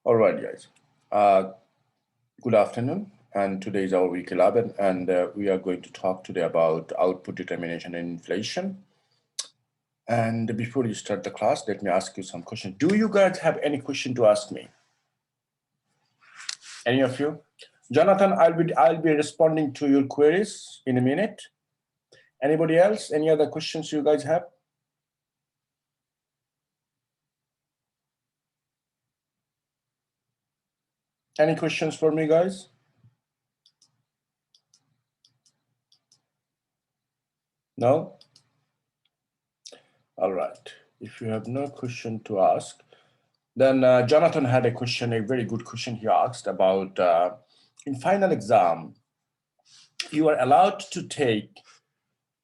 All right, guys. Good afternoon. And today is our week 11, and we are going to talk today about output determination and inflation. And before you start the class, let me ask you some questions. Do you guys have any question to ask me? Any of you? Jonathan, I'll be responding to your queries in a minute. Anybody else? Any other questions you guys have? Any questions for me, guys? No? All right. If you have no question to ask, then Jonathan had a question, a very good question he asked about in final exam, you are allowed to take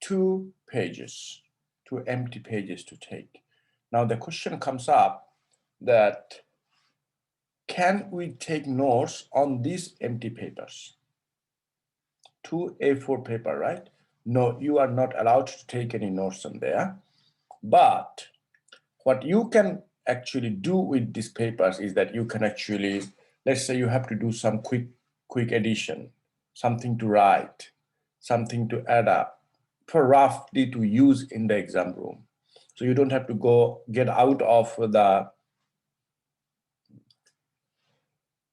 2 pages, 2 empty pages to take. Now the question comes up that can we take notes on these empty papers? 2 A4 paper, right? No, you are not allowed to take any notes on there. But what you can actually do with these papers is that you can actually, let's say you have to do some quick addition, something to write, something to add up, for roughly to use in the exam room. So you don't have to get out of the.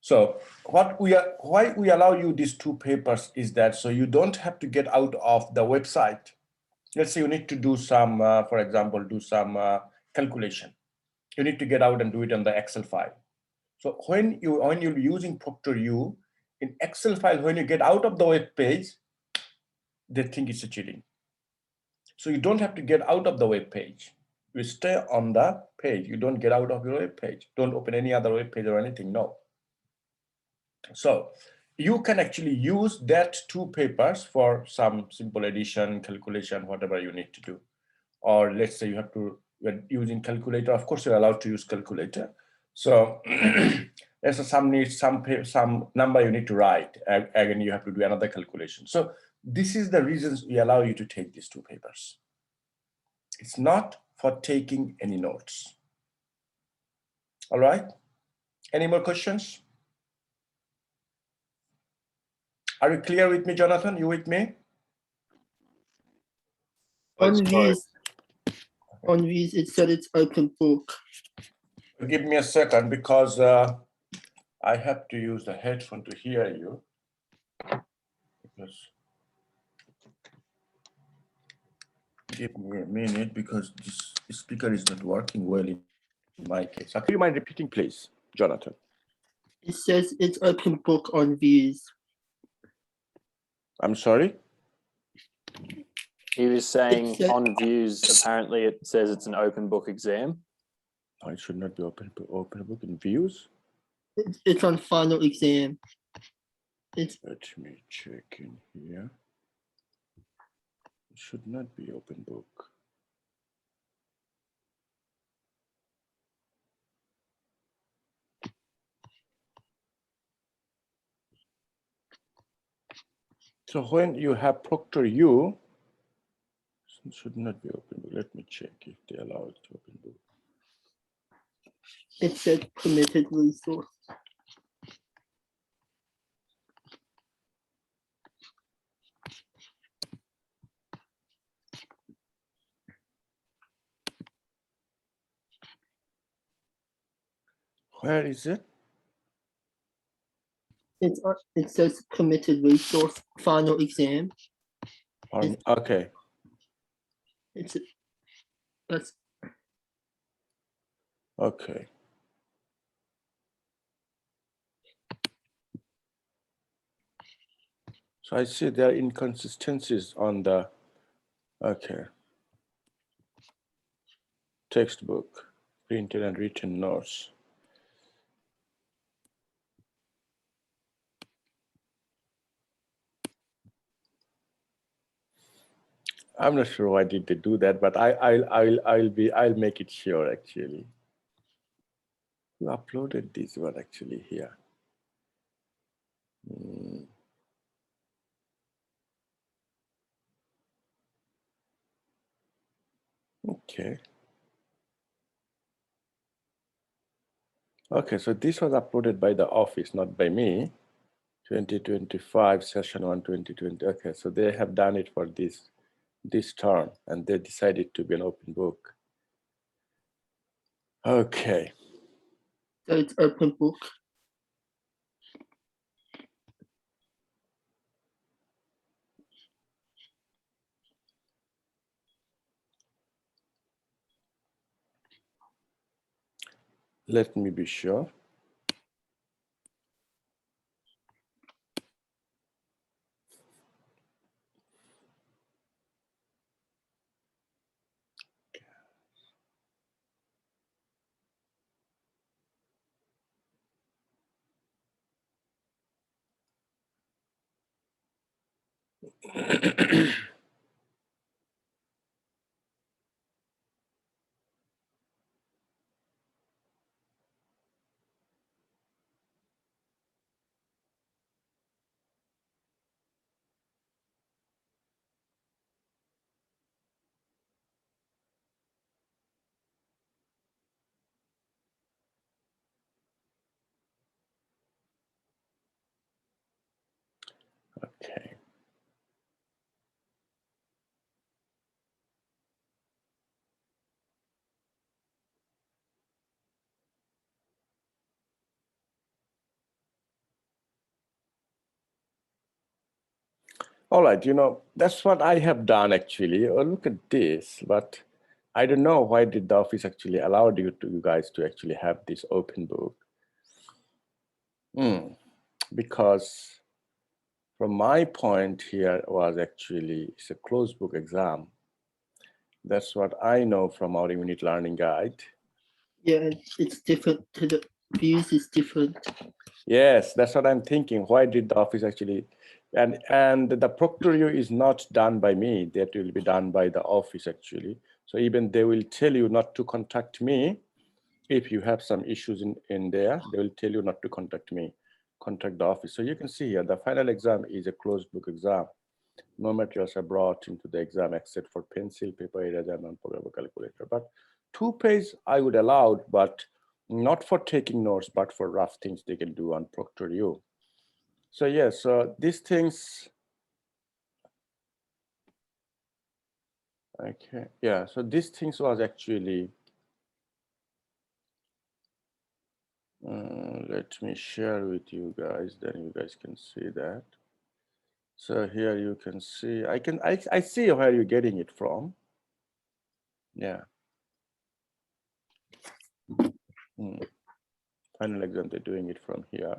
So why we allow you these 2 papers is that so you don't have to get out of the website. Let's say you need to do some, for example, do some calculation. You need to get out and do it on the Excel file. So when you're using ProctorU in Excel file, when you get out of the web page, they think it's a cheating. So you don't have to get out of the web page. You stay on the page. You don't get out of your web page. Don't open any other web page or anything. No. So you can actually use that 2 papers for some simple addition, calculation, whatever you need to do. Or let's say you're using calculator. Of course, you're allowed to use calculator. So there's some number you need to write. Again, you have to do another calculation. So this is the reasons we allow you to take these 2 papers. It's not for taking any notes. All right. Any more questions? Are you clear with me, Jonathan? You with me? On these, it said it's open book. Give me a second because I have to use the headphone to hear you. Give me a minute because this speaker is not working well in my case. So, do you mind repeating, please, Jonathan? It says it's open book on views. I'm sorry? He was saying on views, apparently it says it's an open book exam. No, it should not be open book in views. It's on final exam. Let me check in here. It should not be open book. So when you have ProctorU, it should not be open book. Let me check if they allow it to open book. It says permitted resource. Where is it? It says permitted resource final exam. Okay. That's okay. So I see there are inconsistencies on the textbook, printed and written notes. I'm not sure why did they do that, but I'll make it sure actually. Who uploaded this one actually here? Okay. Okay, so this was uploaded by the office, not by me. 2025 session 1 2020. Okay, so they have done it for this term and they decided to be an open book. Okay. So it's open book. Let me be sure. Okay. All right, that's what I have done actually. Oh, look at this, but I don't know why did the office actually allowed you guys to actually have this open book. Because from my point here was actually it's a closed book exam. That's what I know from our unit learning guide. Yeah, it's different. The views is different. Yes, that's what I'm thinking. Why did the office actually, and the proctorio is not done by me. That will be done by the office actually. So even they will tell you not to contact me if you have some issues in there. They will tell you not to contact me, contact the office. So you can see here the final exam is a closed book exam. No materials are brought into the exam except for pencil, paper, eraser, and non-programmable calculator. But 2 page I would allow, but not for taking notes, but for rough things they can do on proctorio. So yes, so these things, okay, yeah, so these things was actually, let me share with you guys, then you guys can see that. So here you can see, I see where you're getting it from. Yeah. Final exam, they're doing it from here.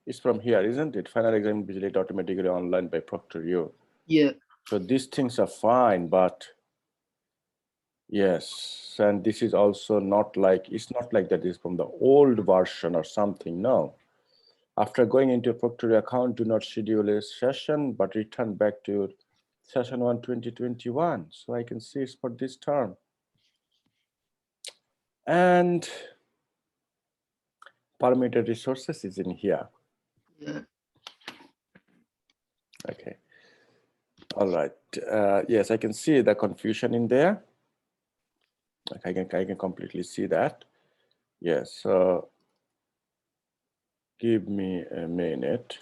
It's from here, isn't it? Final exam vigilate automatically online by proctorio. Yeah. So these things are fine, but yes, and this is also not like, it's not like that is from the old version or something, no. After going into a proctorio account, do not schedule a session, but return back to session 1 2021. So I can see it's for this term. And permitted resources is in here. Yeah. Okay. All right. Yes, I can see the confusion in there. Like I can completely see that. Yes. So give me a minute.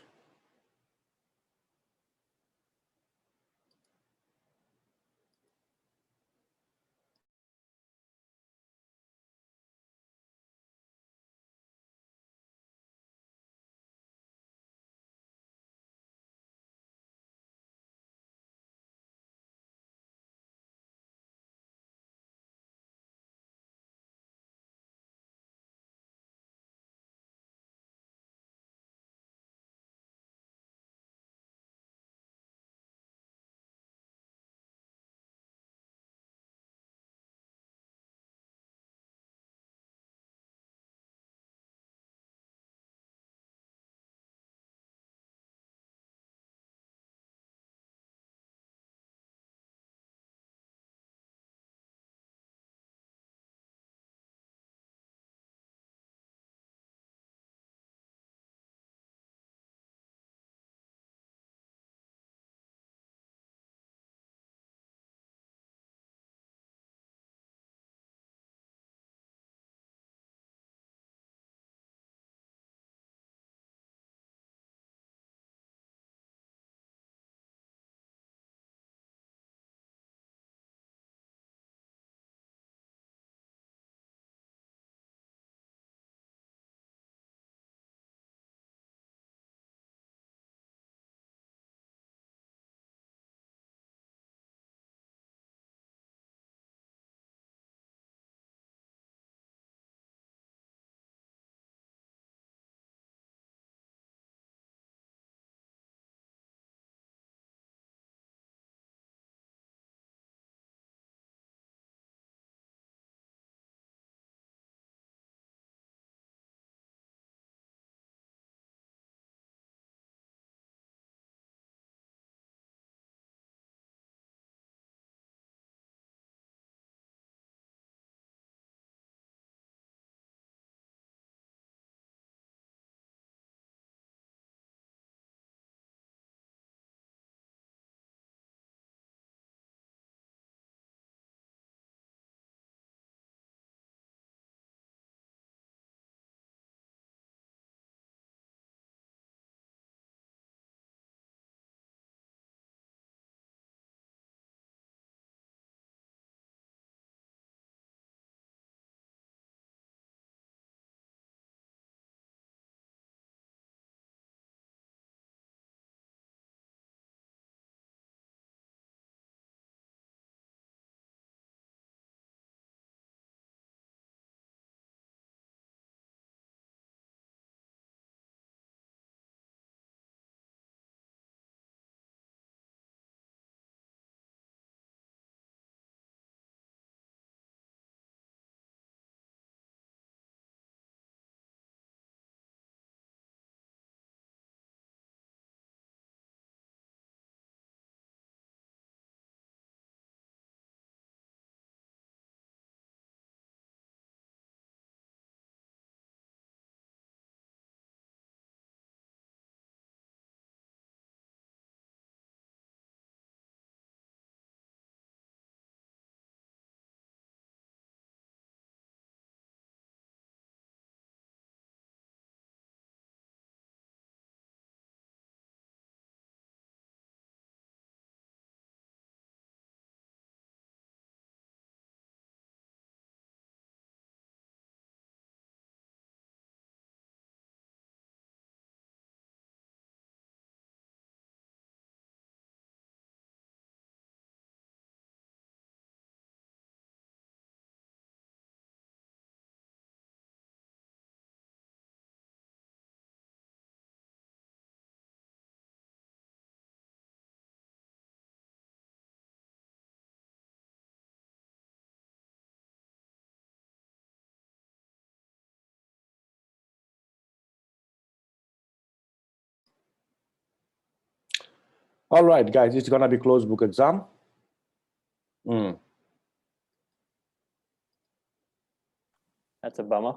All right, guys, it's gonna be closed book exam. That's a bummer.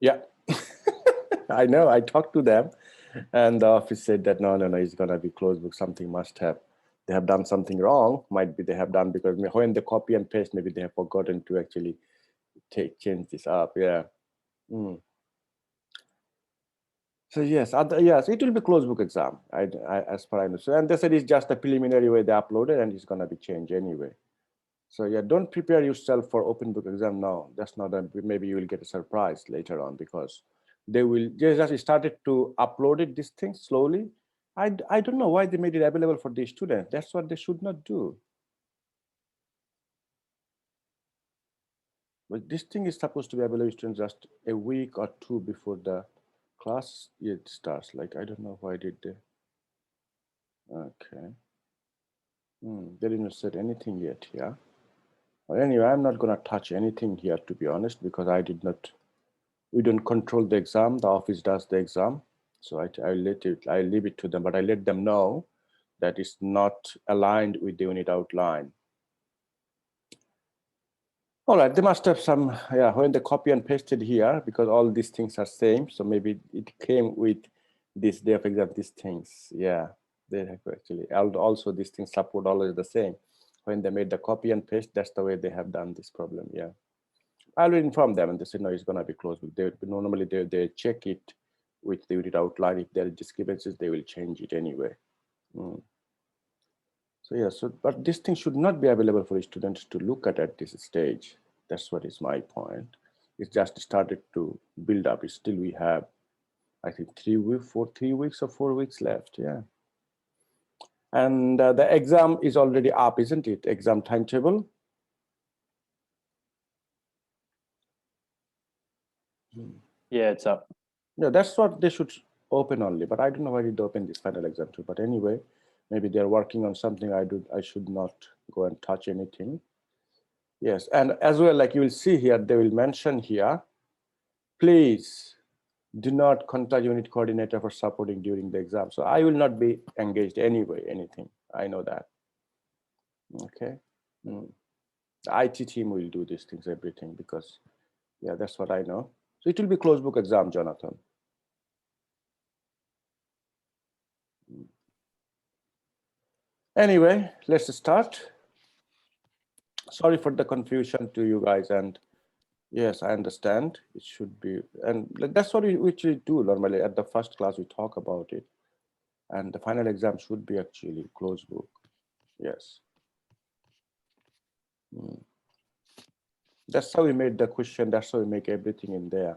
Yeah, I know. I talked to them, and the office said that no, it's gonna be closed book. Something must have. They have done something wrong. Might be they have done because when they copy and paste, maybe they have forgotten to actually change this up. Yeah. So yes, yes, it will be closed book exam. As per I understand, and they said it's just a preliminary way they uploaded, and it's gonna be changed anyway. So yeah, don't prepare yourself for open book exam now. That's not a, maybe you will get a surprise later on because they just started to upload it, this thing slowly. I don't know why they made it available for the students. That's what they should not do. But this thing is supposed to be available to students just a week or two before the class it starts. Like, I don't know why did they. Okay. They didn't said anything yet here. Well, anyway, I'm not gonna touch anything here to be honest, because we don't control the exam. The office does the exam. So I leave it to them, but I let them know that it's not aligned with the unit outline. All right, they must have some, yeah, when they copy and pasted here, because all these things are same. So maybe it came with this day of exam, these things. Yeah, they have actually, also these things support always the same. When they made the copy and paste, that's the way they have done this problem, yeah. I will inform them and they said, no, it's gonna be closed. Normally they check it with the unit outline. If there are discrepancies, they will change it anyway. So yeah, but this thing should not be available for students to look at this stage. That's what is my point. It's just started to build up. Still we have, I think 3 weeks or 4 weeks left, yeah. And the exam is already up, isn't it? Exam timetable. Yeah, it's up. Yeah, that's what they should open only, but I don't know why they open this final exam too. But anyway, maybe they're working on something. I should not go and touch anything. Yes, and as well, like you will see here, they will mention here, please do not contact unit coordinator for supporting during the exam. So I will not be engaged anyway, anything. I know that. Okay. The IT team will do these things, everything, because yeah, that's what I know. So it will be closed book exam, Jonathan. Anyway, let's start. Sorry for the confusion to you guys, and yes, I understand it should be, and that's what we do normally at the first class. We talk about it, and the final exam should be actually closed book. Yes. That's how we made the question. That's how we make everything in there.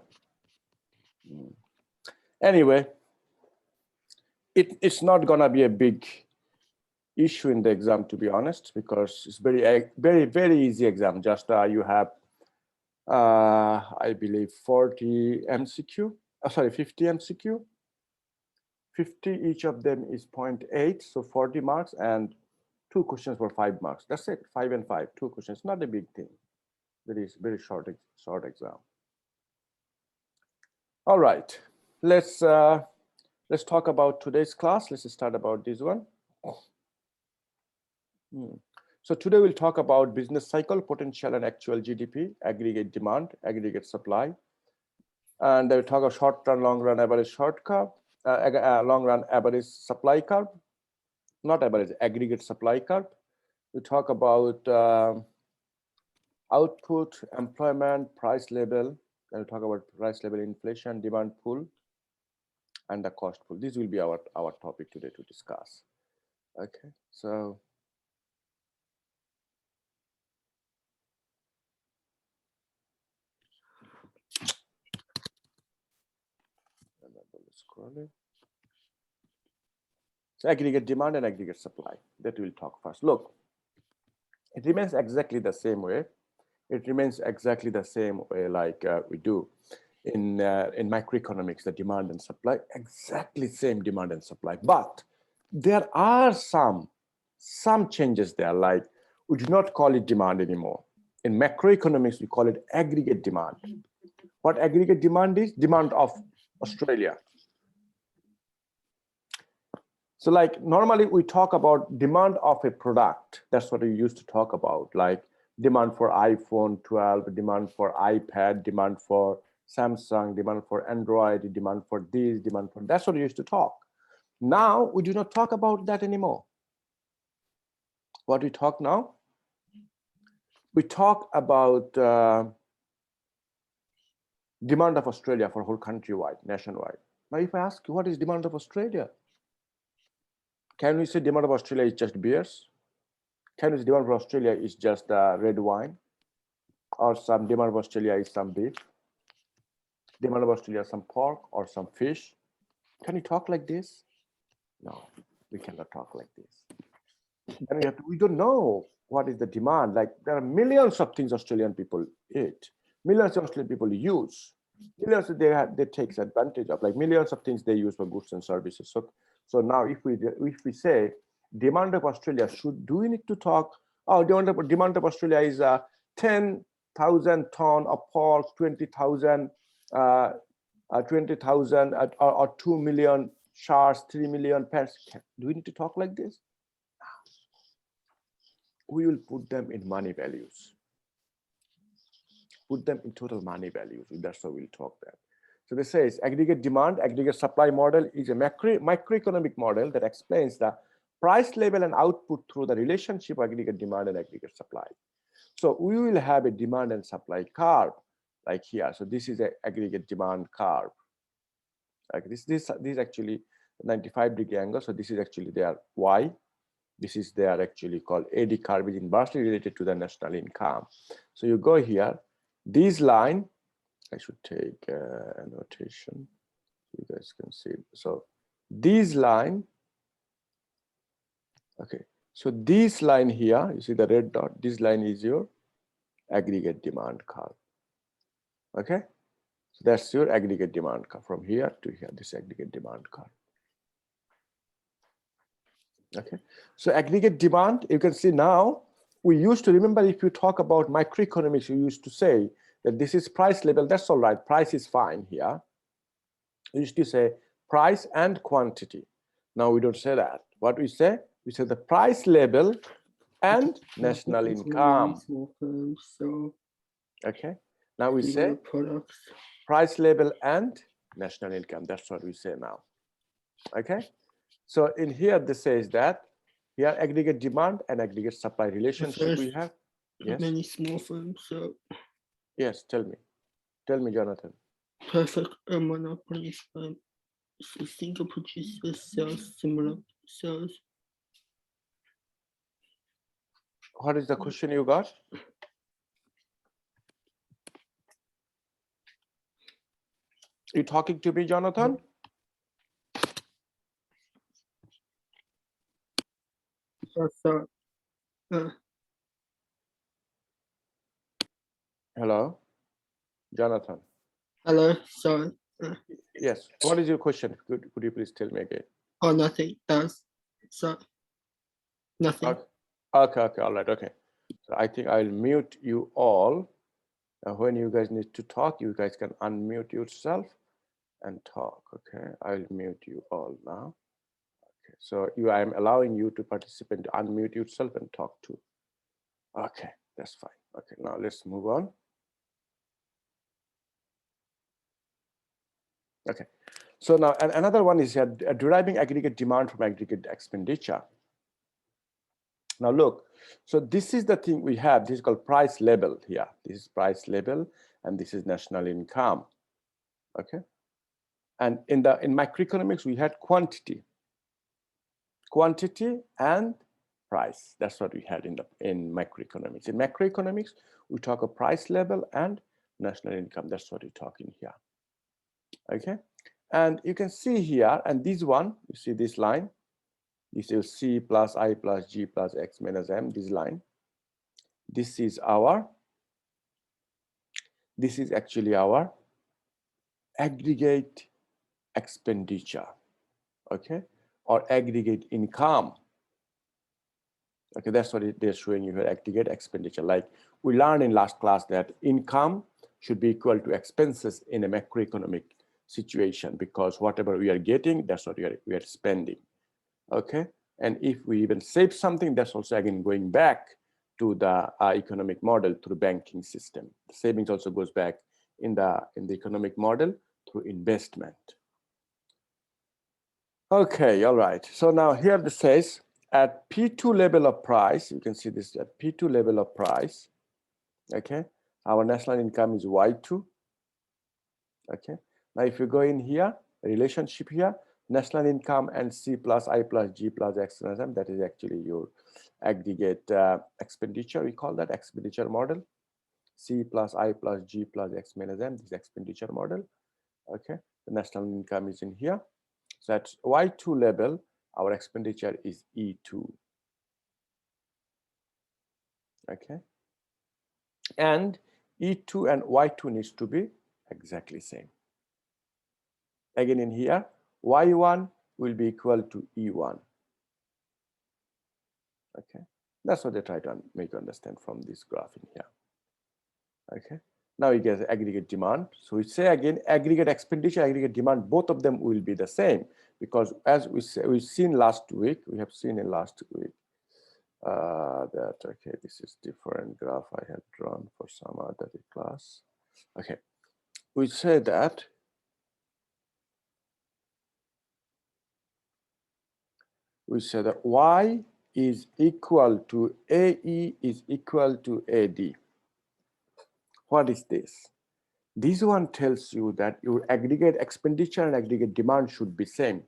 Anyway, it's not gonna be a big issue in the exam, to be honest, because it's very easy exam. Just you have, I believe 40 MCQ. Sorry, 50 MCQ. 50 each of them is 0.8, so 40 marks, and 2 questions for 5 marks. That's it, 5 and 5, 2 questions. Not a big thing. Very short exam. All right, let's talk about today's class. Let's start about this one. So today we'll talk about business cycle, potential and actual GDP, aggregate demand, aggregate supply, and we'll talk about short run, long run, average short curve, long run average supply curve, not average, aggregate supply curve. We talk about output, employment, price level. Then we'll talk about price level, inflation, demand pool, and the cost pool. This will be our topic today to discuss. Okay, so scrolling. So aggregate demand and aggregate supply, that we'll talk first. Look, it remains exactly the same way. It remains exactly the same way like we do in macroeconomics, the demand and supply, exactly same demand and supply. But there are some changes there, like we do not call it demand anymore. In macroeconomics, we call it aggregate demand. What aggregate demand is? Demand of Australia. So like normally we talk about demand of a product. That's what we used to talk about, like demand for iPhone 12, demand for iPad, demand for Samsung, demand for Android, demand for this, demand for that's what we used to talk. Now we do not talk about that anymore. What we talk now? We talk about demand of Australia for whole countrywide, nationwide. Now, if I ask you what is demand of Australia, can we say demand of Australia is just beers? Can we say demand of Australia is just red wine? Or some demand of Australia is some beef? Demand of Australia is some pork or some fish? Can you talk like this? No, we cannot talk like this. And we don't know what is the demand. Like there are millions of things Australian people eat, millions of Australian people use, millions they take advantage of, like millions of things they use for goods and services. So now if we say demand of Australia, do we need to talk? Oh, demand of Australia is 10,000 ton of pork, 20,000 or 2 million sharks, 3 million pets. Do we need to talk like this? We will put them in money values. Put them in total money values. That's how we'll talk that. So this says aggregate demand, aggregate supply model is a macroeconomic model that explains the price level and output through the relationship of aggregate demand and aggregate supply. So we will have a demand and supply curve like here. So this is an aggregate demand curve. Like this is actually 95-degree angle. So this is actually their Y. This is their actually called AD curve, is inversely related to the national income. So you go here, this line, I should take a notation so you guys can see. So this line, okay. So this line here, you see the red dot, this line is your aggregate demand curve. Okay. So that's your aggregate demand curve from here to here, this aggregate demand curve. Okay, so aggregate demand, you can see now, we used to remember if you talk about microeconomics, you used to say that this is price level, that's all right, price is fine here. We used to say price and quantity. Now we don't say that. What we say the price level and national income. Okay, now we say price level and national income, that's what we say now. Okay. So in here, this says that here aggregate demand and aggregate supply relationship we have. Yes. Many small firms. So yes, tell me, Jonathan. Perfect monopoly firm. So single producer sells similar sales. What is the question you got? You talking to me, Jonathan? Hello, Jonathan. Hello, sorry. Yes. What is your question? Could you please tell me again? Oh, nothing. That's so nothing. Okay. All right. Okay. So I think I'll mute you all. When you guys need to talk, you guys can unmute yourself and talk. Okay. I'll mute you all now. Okay. So I am allowing you to participate, to unmute yourself and talk too. Okay. That's fine. Okay. Now let's move on. Okay, so now another one is deriving aggregate demand from aggregate expenditure. Now look, so this is the thing we have. This is called price level here. This is price level, and this is national income. Okay, and in macroeconomics we had quantity and price. That's what we had in macroeconomics. In macroeconomics we talk of price level and national income. That's what we talk in here. Okay, and you can see here, and this one, you see this line, this is C plus I plus G plus X minus M, this line. This is actually our aggregate expenditure, okay, or aggregate income. Okay, that's what they're showing you here, aggregate expenditure. Like we learned in last class that income should be equal to expenses in a macroeconomic situation, because whatever we are getting, that's what we are spending. Okay, and if we even save something, that's also again going back to the economic model through banking system. The savings also goes back in the economic model through investment. Okay, all right. So now here this says at P2 level of price, you can see this at P2 level of price. Okay, our national income is Y2. Okay, now if you go in here, relationship here, national income and C plus I plus G plus X plus M, that is actually your aggregate expenditure. We call that expenditure model. C plus I plus G plus X minus M, this expenditure model. Okay, the national income is in here. So at Y2 level, our expenditure is E2. Okay, and E2 and Y2 needs to be exactly same. Again in here, Y1 will be equal to E1. Okay, that's what they try to make you understand from this graph in here. Okay, now we get aggregate demand. So we say again, aggregate expenditure, aggregate demand, both of them will be the same, because as we say, we've seen last week, we have seen in last week that, okay, this is different graph I had drawn for some other class. Okay, we say that Y is equal to AE is equal to AD. What is this? This one tells you that your aggregate expenditure and aggregate demand should be same.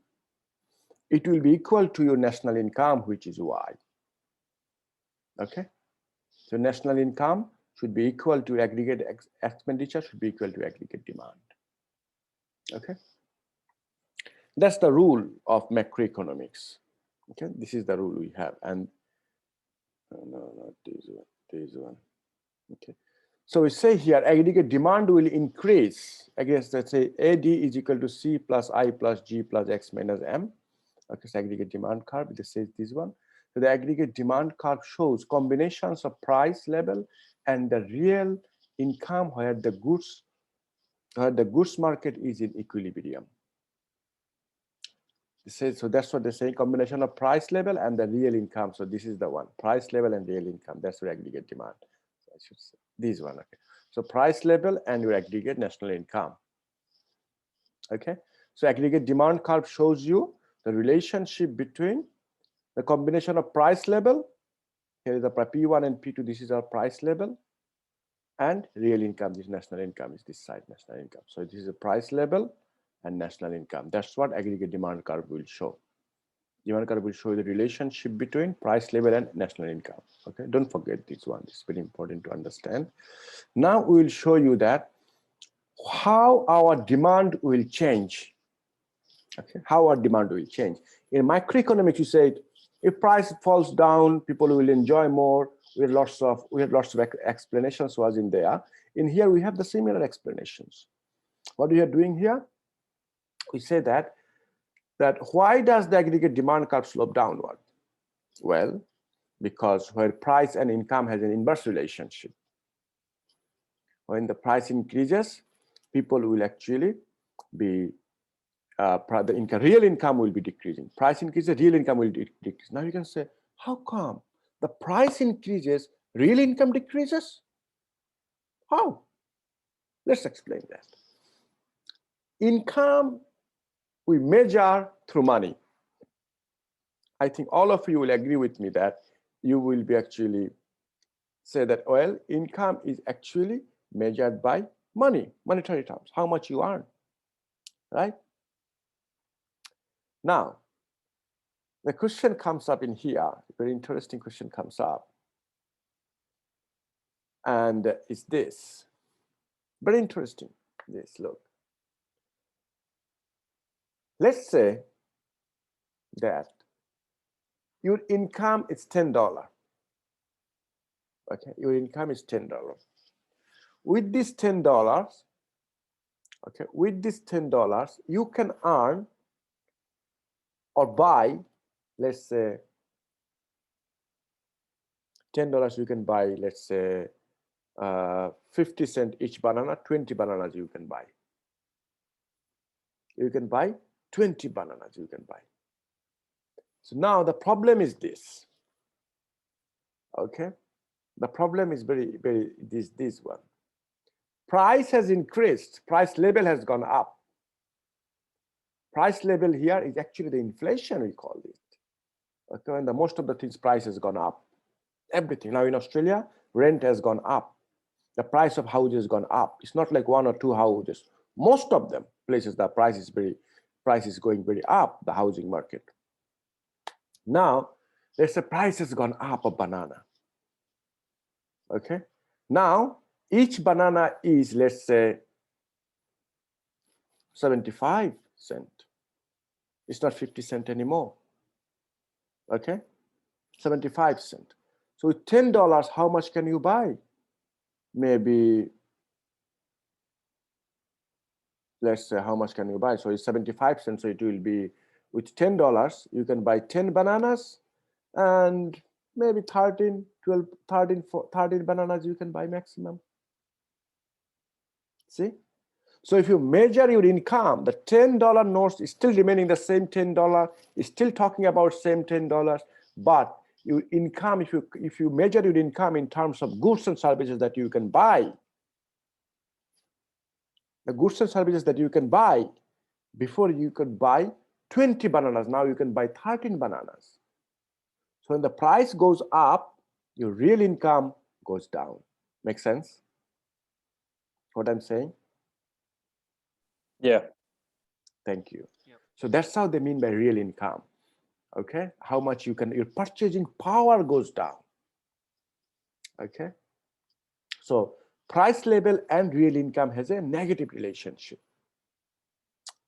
It will be equal to your national income, which is Y. Okay, so national income should be equal to aggregate expenditure, should be equal to aggregate demand. Okay, that's the rule of macroeconomics. Okay, this is the rule we have, and no, not this one. Okay, so we say here aggregate demand will increase. I guess let's say AD is equal to C plus I plus G plus X minus M. Okay, so aggregate demand curve, this says this one. So the aggregate demand curve shows combinations of price level and the real income where the goods market is in equilibrium. It says, so that's what they say, combination of price level and the real income. So this is the one, price level and real income. That's your aggregate demand. So I should say this one. Okay, so price level and your aggregate national income. Okay, so aggregate demand curve shows you the relationship between the combination of price level, here is the P1 and P2, this is our price level, and real income, this national income is this side, national income. So this is a price level and national income. That's what aggregate demand curve will show. Demand curve will show the relationship between price level and national income. Okay, don't forget this one, it's very important to understand. Now we will show you that how our demand will change. Okay, how our demand will change. In microeconomics, you said if price falls down, people will enjoy more. We had lots of explanations was in there. In here, we have the similar explanations. What we are doing here, we say that why does the aggregate demand curve slope downward? Well, because where price and income has an inverse relationship. When the price increases, people will actually be the real income will be decreasing. Price increases, real income will decrease. Now you can say, how come the price increases, real income decreases? How? Let's explain that. Income we measure through money. I think all of you will agree with me that you will be actually say that, well, income is actually measured by money, monetary terms, how much you earn, right? Now, the question comes up in here, a very interesting question comes up. And it's this, very interesting, this, look. Let's say that your income is $10. Okay, your income is $10. With this $10, okay, with this $10, you can earn or buy, let's say, $10 you can buy, let's say, 50 cents each banana, 20 bananas you can buy. You can buy 20 bananas you can buy. So now the problem is this. Okay, the problem is very this one. Price has increased, price level has gone up. Price level here is actually the inflation, we call it. Okay, and the most of the things price has gone up. Everything. Now in Australia, rent has gone up. The price of houses has gone up. It's not like one or two houses. Most of them places the price is going very up, the housing market. Now, let's say price has gone up of banana. Okay. Now, each banana is, let's say, 75 cents. It's not 50 cents anymore. Okay. 75 cents. So with $10, how much can you buy? Maybe, let's say, how much can you buy? So it's 75 cents. So it will be, with $10, you can buy 10 bananas and maybe 13 bananas you can buy maximum. See? So if you measure your income, the $10 notes is still remaining the same $10, is still talking about same $10, but your income, if you measure your income in terms of goods and services that you can buy, the goods and services that you can buy, before you could buy 20 bananas, now you can buy 13 bananas. So when the price goes up, your real income goes down. Make sense? What I'm saying? Yeah. Thank you. Yep. So that's how they mean by real income. Okay, how much you can, your purchasing power goes down. Okay, so price level and real income has a negative relationship.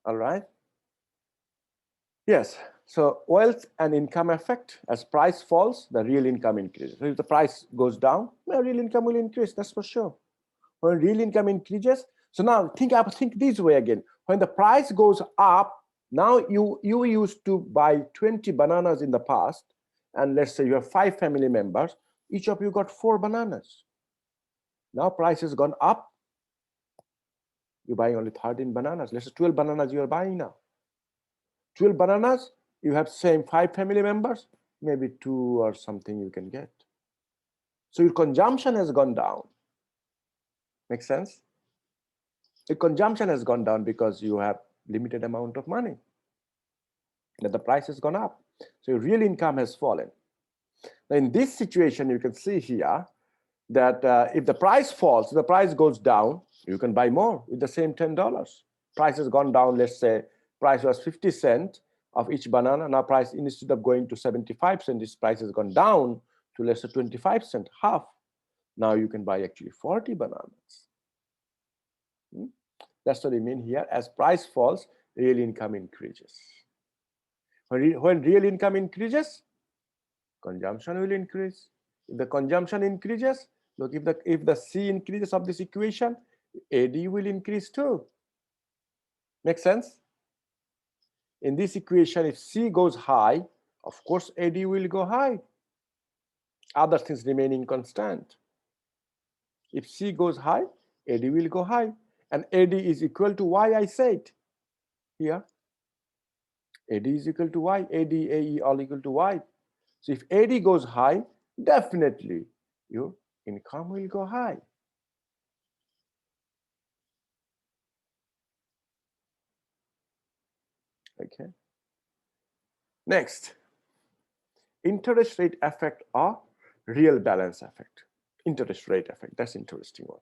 All right. Yes, so wealth and income effect. As price falls, the real income increases. So if the price goes down, the real income will increase, that's for sure. When real income increases, so now think this way again. When the price goes up, now you used to buy 20 bananas in the past, and let's say you have 5 family members, each of you got 4 bananas. Now price has gone up, you're buying only 13 bananas. Let's say 12 bananas you are buying now. 12 bananas, you have same 5 family members, maybe 2 or something you can get. So your consumption has gone down. Make sense? The consumption has gone down because you have limited amount of money, that the price has gone up. So your real income has fallen. Now in this situation, you can see here that if the price falls, if the price goes down, you can buy more with the same $10. Price has gone down, let's say price was 50 cents of each banana. Now price, instead of going to 75 cents, this price has gone down to, let's say, 25 cents, half. Now you can buy actually 40 bananas. That's what I mean here. As price falls, real income increases. When real income increases, consumption will increase. If the consumption increases, look, if the C increases of this equation, AD will increase too. Make sense? In this equation, if C goes high, of course AD will go high. Other things remaining constant. If C goes high, AD will go high. And AD is equal to Y, I said here. AD is equal to Y, AD, AE all equal to Y. So if AD goes high, definitely your income will go high. Okay. Next, interest rate effect or real balance effect. Interest rate effect, that's interesting one.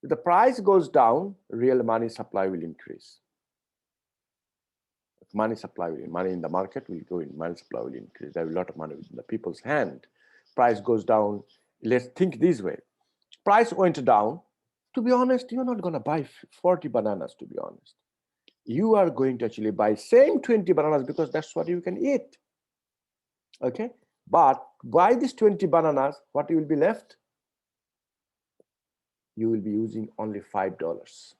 If the price goes down, real money supply will increase. Money supply, money in the market will go in, money supply will increase. There will be a lot of money in the people's hand. Price goes down. Let's think this way. Price went down. To be honest, you're not going to buy 40 bananas, to be honest. You are going to actually buy same 20 bananas because that's what you can eat. Okay? But buy these 20 bananas, what you will be left? You will be using only $5.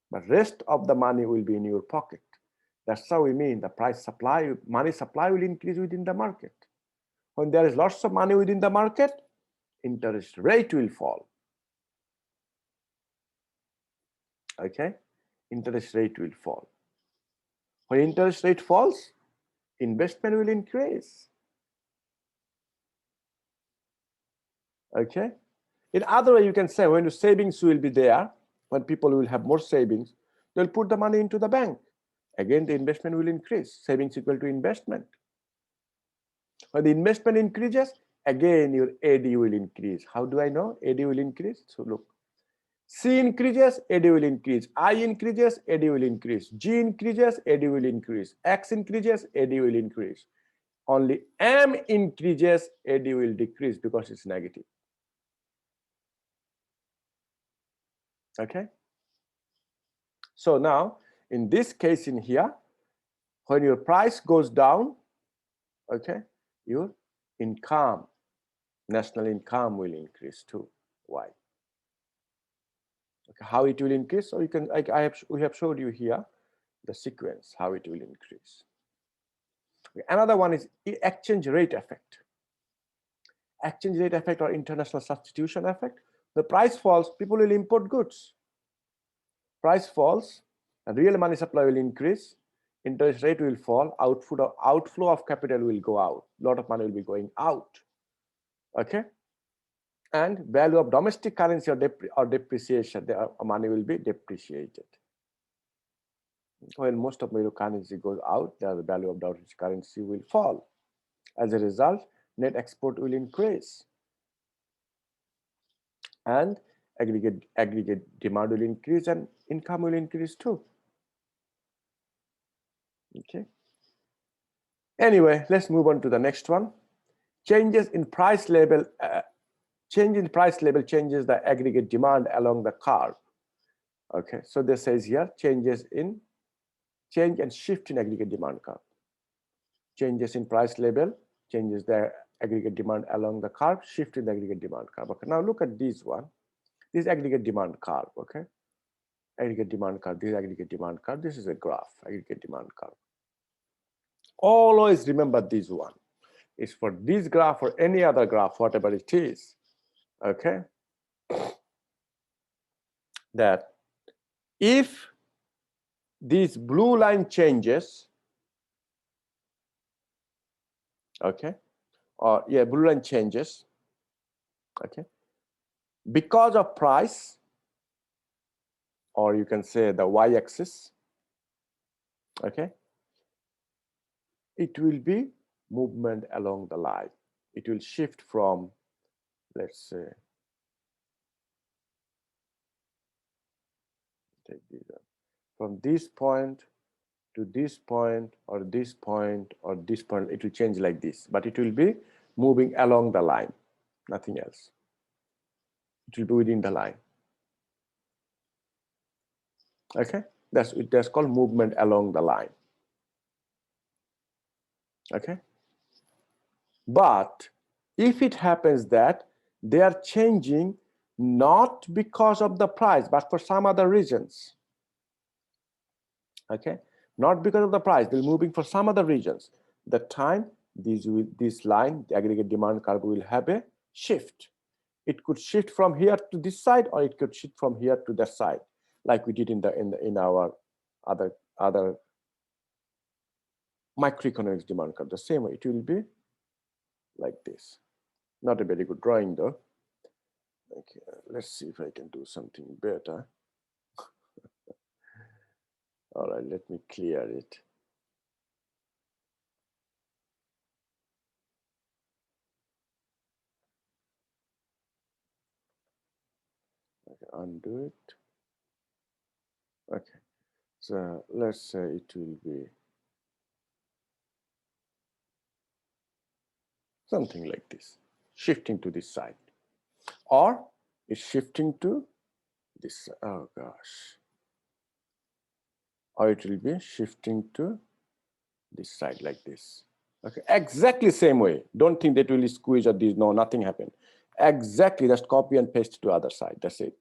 But rest of the money will be in your pocket. That's how we mean the price supply, money supply will increase within the market. When there is lots of money within the market, interest rate will fall. Okay? Interest rate will fall. When interest rate falls, investment will increase. Okay. In other way, you can say when the savings will be there, when people will have more savings, they'll put the money into the bank. Again, the investment will increase. Savings equal to investment. When the investment increases, again your AD will increase. How do I know AD will increase? So look, C increases, AD will increase. I increases, AD will increase. G increases, AD will increase. X increases, AD will increase. Only M increases, AD will decrease because it's negative. Okay. So now, in this case in here, when your price goes down, okay, your income, national income will increase too. Why? Okay, how it will increase? So you can, we have showed you here the sequence how it will increase. Okay, another one is exchange rate effect. Exchange rate effect or international substitution effect. The price falls, people will import goods. Price falls, and real money supply will increase. Interest rate will fall. Outflow of capital will go out. A lot of money will be going out. Okay. And value of domestic currency or depreciation, the money will be depreciated. When most of your currency goes out, the value of domestic currency will fall. As a result, net export will increase, and aggregate demand will increase, and income will increase too. Okay. Anyway, let's move on to the next one. Changes in price level. Change in price level changes the aggregate demand along the curve. Okay, so this says here change and shift in aggregate demand curve. Changes in price level changes the aggregate demand along the curve, shift in the aggregate demand curve. Okay, now look at this one. This aggregate demand curve. Okay, aggregate demand curve. This aggregate demand curve. This is a graph. Aggregate demand curve. Always remember this one. It's for this graph or any other graph, whatever it is. Okay, that if this blue line changes, okay, or yeah, blue line changes, okay, because of price, or you can say the y-axis, okay, it will be movement along the line. It will shift from, let's say, take this up, from this point to this point, or this point, or this point. It will change like this, but it will be moving along the line, nothing else. It will be within the line. Okay, that's called movement along the line. Okay, but if it happens that they are changing not because of the price, but for some other reasons, okay, not because of the price, they're moving for some other reasons, the time this line, the aggregate demand curve, will have a shift. It could shift from here to this side, or it could shift from here to that side, like we did in our other microeconomics demand curve. The same way, it will be like this. Not a very good drawing though. Okay, let's see if I can do something better. All right, let me clear it. Okay, undo it. Okay, so let's say it will be something like this, shifting to this side, or it's shifting to this, oh gosh, or it will be shifting to this side like this. Okay, exactly same way. Don't think that will squeeze or this, no, nothing happened. Exactly, just copy and paste to other side, that's it.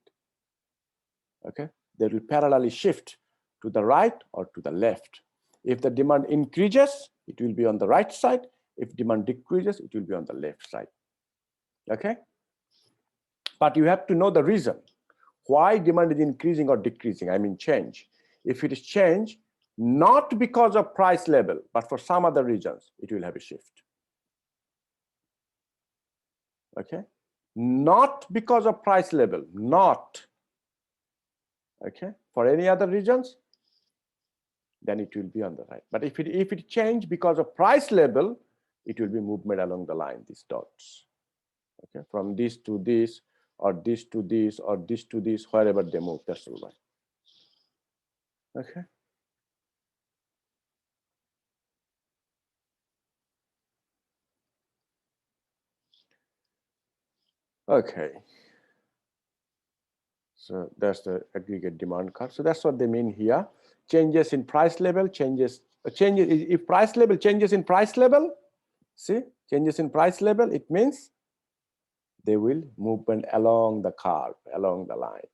Okay, they will parallelly shift to the right or to the left. If the demand increases, it will be on the right side. If demand decreases, it will be on the left side. Okay, but you have to know the reason why demand is increasing or decreasing. I mean change. If it is change, not because of price level, but for some other regions, it will have a shift. Okay, not because of price level, not. Okay, for any other regions, then it will be on the right. But if it change because of price level, it will be movement along the line, these dots. Okay, from this to this, or this to this, or this to this, wherever they move, that's all right. Okay. Okay. So that's the aggregate demand curve. So that's what they mean here. Changes in price level, changes if price level changes in price level, see, changes in price level, it means they will movement along the curve, along the line.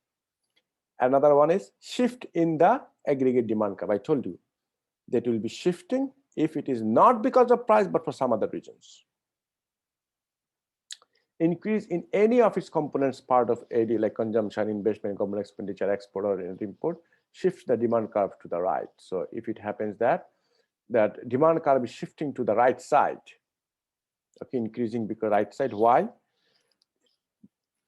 Another one is shift in the aggregate demand curve. I told you that will be shifting if it is not because of price, but for some other reasons. Increase in any of its components part of AD, like consumption, investment, government expenditure, export or import, shifts the demand curve to the right. So if it happens that demand curve is shifting to the right side, okay, increasing because right side. Why?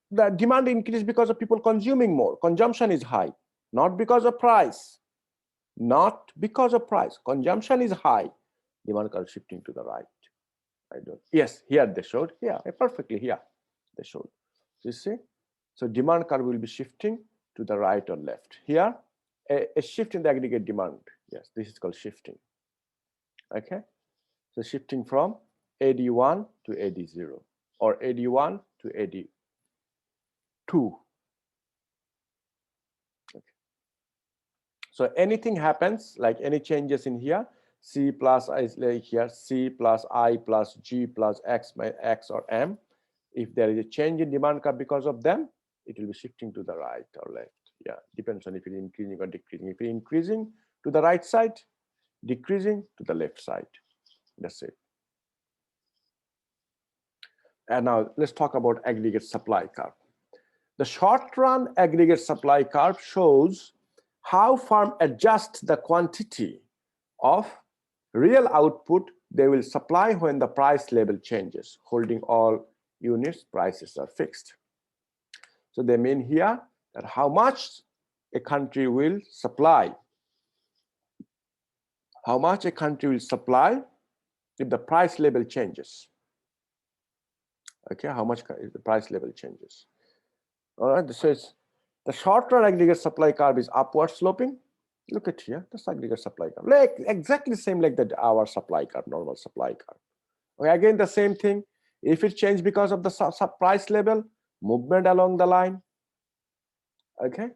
The demand increase because of people consuming more. Consumption is high, not because of price. Not because of price. Consumption is high. Demand curve shifting to the right. I don't. Yes, here they showed. Yeah, perfectly here they showed. You see, so demand curve will be shifting to the right or left. Here, a shift in the aggregate demand. Yes, this is called shifting. Okay, so shifting from AD1 to AD0 or AD1 to AD2. Okay. So anything happens, like any changes in here, C plus I is like here, C plus I plus G plus X by X or M. If there is a change in demand curve because of them, it will be shifting to the right or left. Yeah, depends on if it is increasing or decreasing. If it is increasing to the right side, decreasing to the left side. That's it. And now let's talk about aggregate supply curve. The short-run aggregate supply curve shows how firm adjust the quantity of real output they will supply when the price level changes. Holding all units, prices are fixed. So they mean here that how much a country will supply. How much a country will supply if the price level changes. Okay, how much if the price level changes. All right, so it's the short-run aggregate supply curve is upward sloping. Look at here, this aggregate supply curve, like exactly the same like our supply curve, normal supply curve. Okay, again the same thing. If it changes because of the price level, movement along the line. Okay,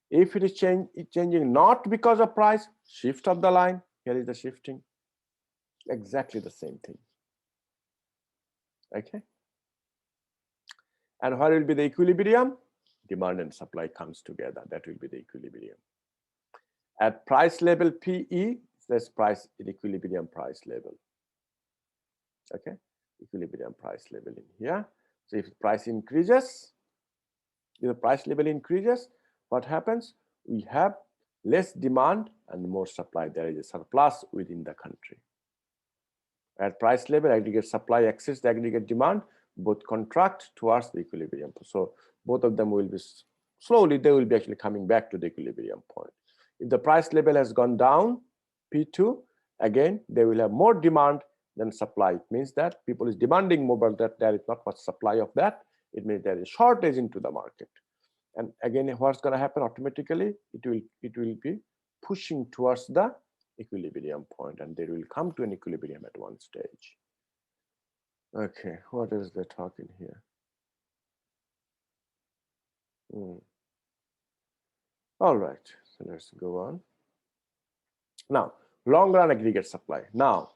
if it is changing not because of price, shift of the line. Here is the shifting. Exactly the same thing. Okay, and where will be the equilibrium? Demand and supply comes together. That will be the equilibrium. At price level PE, that's price in equilibrium price level. Okay, equilibrium price level in here. So if price increases, if the price level increases, what happens? We have less demand and more supply. There is a surplus within the country. At price level, aggregate supply exceeds the aggregate demand, both contract towards the equilibrium. So both of them will be slowly, they will be actually coming back to the equilibrium point. If the price level has gone down, P2, again, they will have more demand than supply. It means that people is demanding more, but that there is not much supply of that. It means there is shortage into the market. And again, what's going to happen automatically? It will be pushing towards the equilibrium point, and they will come to an equilibrium at one stage. Okay, what is the talking here? All right, so let's go on. Now, long run aggregate supply. Now,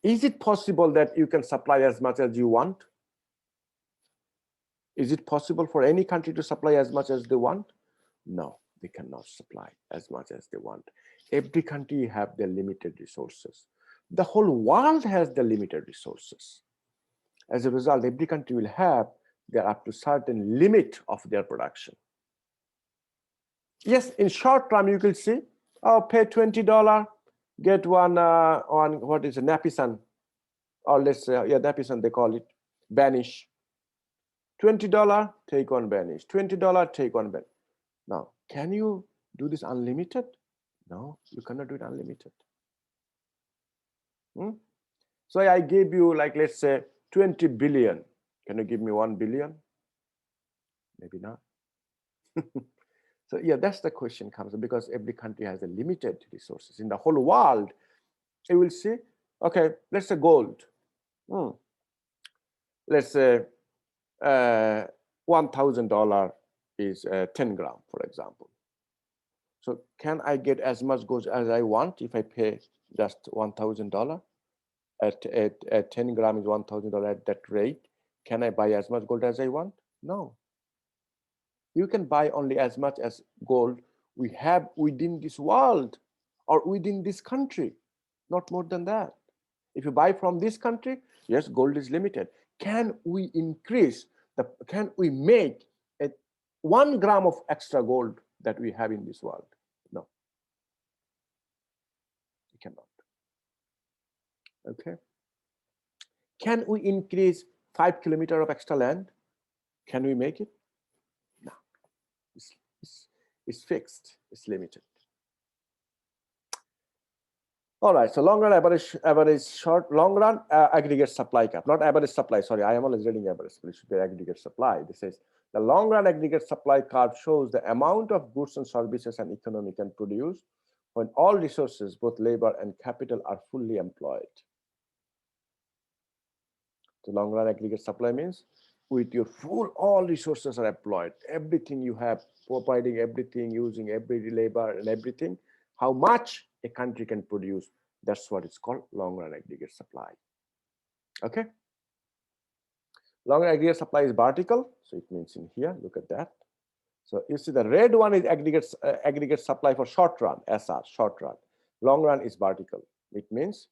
is it possible that you can supply as much as you want? Is it possible for any country to supply as much as they want? No, they cannot supply as much as they want. Every country have their limited resources. The whole world has the limited resources. As a result, every country will have their up to certain limit of their production. Yes, in short term, you can see, oh, pay $20, Get one on what is a Napisan, or let's say, yeah, Napisan they call it, Banish. $20, take one Banish. $20, take one Banish. Now, can you do this unlimited? No, you cannot do it unlimited. So I gave you, like, let's say 20 billion. Can you give me 1 billion? Maybe not. So yeah, that's the question comes, because every country has a limited resources in the whole world. You will see, okay, let's say gold. Let's say $1,000 is 10 gram, for example. So can I get as much gold as I want if I pay just $1,000? At 10 gram is $1,000 at that rate. Can I buy as much gold as I want? No. You can buy only as much as gold we have within this world or within this country, not more than that. If you buy from this country, yes, gold is limited. Can we increase can we make 1 gram of extra gold that we have in this world? No, we cannot. Okay. Can we increase 5 kilometers of extra land? Can we make it? No, it's fixed, it's limited. All right, so long run, average, short, long run, aggregate supply cap, not average supply. Sorry, I am always reading average, but it should be aggregate supply. This is the long run aggregate supply curve shows the amount of goods and services an economy can produce when all resources, both labor and capital, are fully employed. The long run aggregate supply means with your all resources are employed, everything you have, providing everything, using every labor and everything, how much a country can produce. That's what it's called, long run aggregate supply. Okay. Long run aggregate supply is vertical, so it means in here, look at that. So you see the red one is aggregate supply for short run, SR, short run. Long run is vertical. It means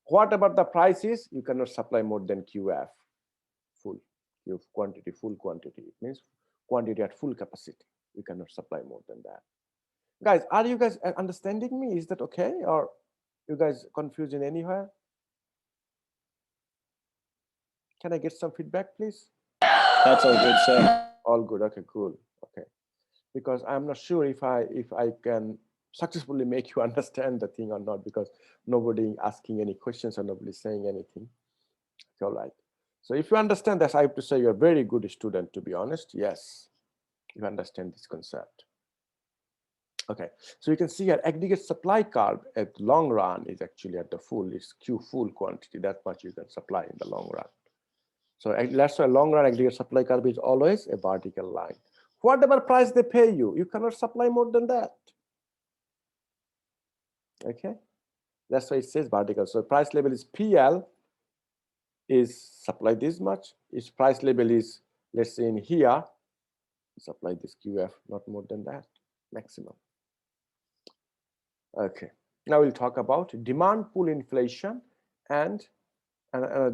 whatever the price is, you cannot supply more than QF, full quantity, full quantity. It means quantity at full capacity. You cannot supply more than that. Guys, are you guys understanding me? Is that okay? Or you guys confused in anywhere? Can I get some feedback, please? That's all good, sir. All good. Okay, cool. Okay, because I'm not sure if I can successfully make you understand the thing or not, because nobody asking any questions or nobody saying anything. Okay, all right. So if you understand this, I have to say you're a very good student, to be honest. Yes, you understand this concept. Okay, so you can see here aggregate supply curve at long run is actually at the full, is Q full quantity, that much you can supply in the long run. So that's why long run aggregate supply curve is always a vertical line. Whatever price they pay you, you cannot supply more than that. Okay, that's why it says vertical. So price level is PL, is supply this much. Its price level is, let's say in here, supply this QF, not more than that, maximum. Okay, now we'll talk about demand pool inflation and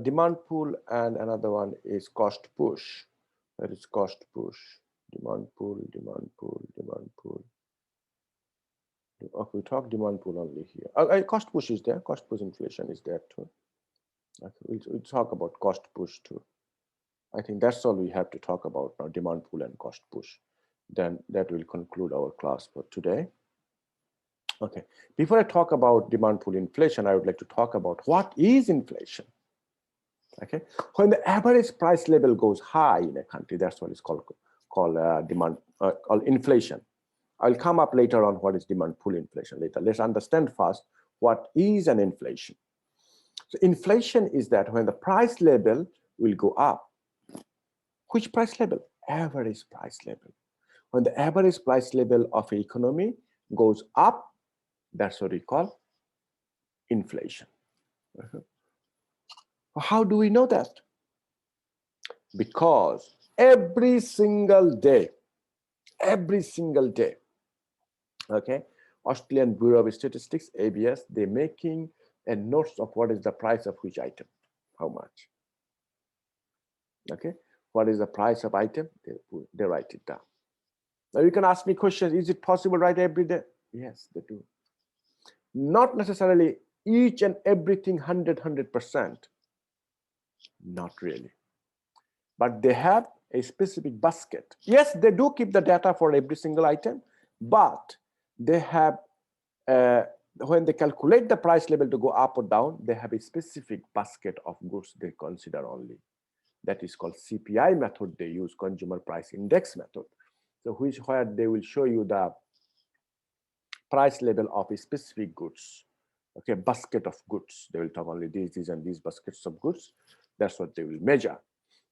demand pool, and another one is cost push. That is cost push. Demand pool, demand pool, demand pool. Okay, we talk demand pool only here. Cost push is there. Cost push inflation is there too. Okay, we'll talk about cost push too. I think that's all we have to talk about now, demand pool and cost push. Then that will conclude our class for today. Okay, before I talk about demand pool inflation, I would like to talk about what is inflation. Okay, when the average price level goes high in a country, that's what is called inflation. I'll come up later on what is demand pool inflation later. Let's understand first what is an inflation. So inflation is that when the price level will go up. Which price level? Average price level. When the average price level of an economy goes up, that's what we call inflation. How do we know that? Because every single day, okay, Australian Bureau of Statistics, ABS, they're making a notes of what is the price of which item, how much. Okay, what is the price of item? They write it down. Now you can ask me questions. Is it possible to write every day? Yes, they do. Not necessarily each and everything 100%. Not really. But they have a specific basket. Yes, they do keep the data for every single item, but they have, when they calculate the price level to go up or down, they have a specific basket of goods they consider only. That is called CPI method. They use consumer price index method. So where they will show you the price level of a specific goods. Okay, basket of goods. They will talk only these and these baskets of goods. That's what they will measure.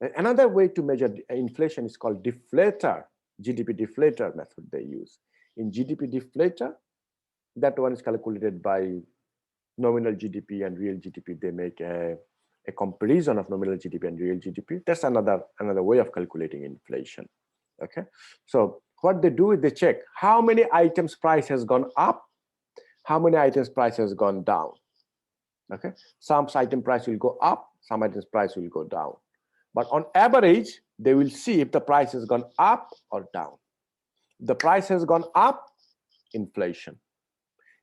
And another way to measure inflation is called deflator, GDP deflator method they use. In GDP deflator, that one is calculated by nominal GDP and real GDP. They make a comparison of nominal GDP and real GDP. That's another way of calculating inflation. Okay, so what they do is they check how many items price has gone up, how many items price has gone down. Okay, some item price will go up, some items price will go down. But on average, they will see if the price has gone up or down. If the price has gone up, inflation.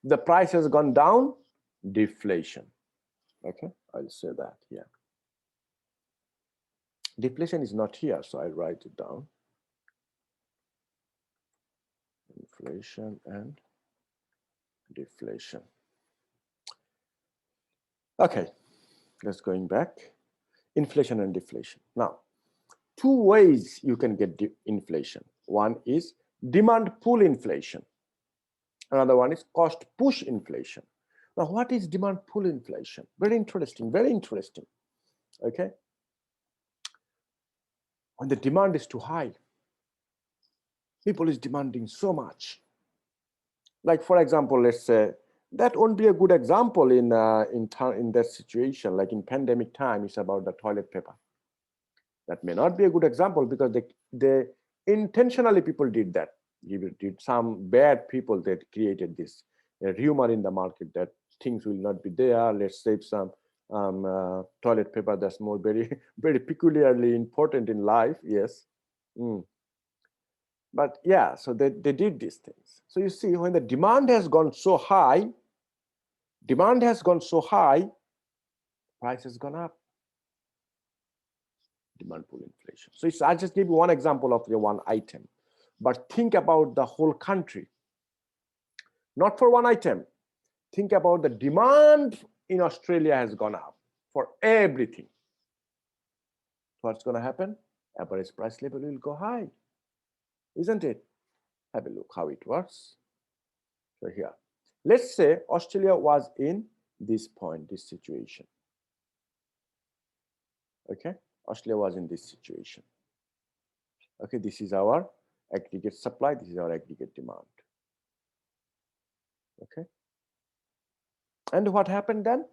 If the price has gone down, deflation. Okay, I'll say that here. Deflation is not here, so I write it down. Inflation and deflation. Okay, let's going back. Inflation and deflation. Now, two ways you can get inflation. One is demand pull inflation. Another one is cost push inflation. Now, what is demand pull inflation? Very interesting, very interesting. Okay. When the demand is too high, people is demanding so much. Like, for example, let's say that won't be a good example in that situation. Like in pandemic time, it's about the toilet paper. That may not be a good example because they intentionally people did that. Did some bad people that created this rumor in the market that things will not be there. Let's save some toilet paper. That's more very peculiarly important in life. Yes. But yeah, so they did these things. So you see, when the demand has gone so high, price has gone up. Demand pull inflation. So I just give you one example of the one item, but think about the whole country. Not for one item. Think about the demand in Australia has gone up for everything. What's going to happen? Average price level will go high, isn't it? Have a look how it works. So here, let's say Australia was in this point, this situation. Okay, Australia was in this situation. Okay, this is our aggregate supply, this is our aggregate demand. Okay, and what happened then?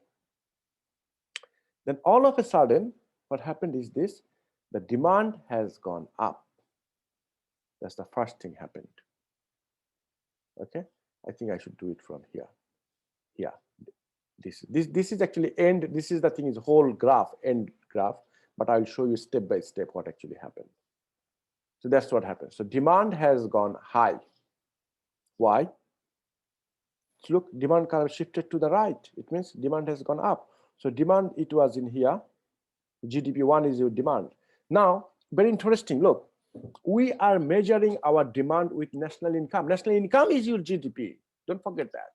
Then all of a sudden, what happened is this: the demand has gone up. That's the first thing happened. Okay, I think I should do it from here. Yeah, this is actually end. This is the thing is whole graph, end graph. But I'll show you step by step what actually happened. So that's what happened. So demand has gone high. Why? So look, demand kind of shifted to the right. It means demand has gone up. So demand, it was in here. GDP1 is your demand. Now, very interesting. Look, we are measuring our demand with national income. National income is your GDP. Don't forget that.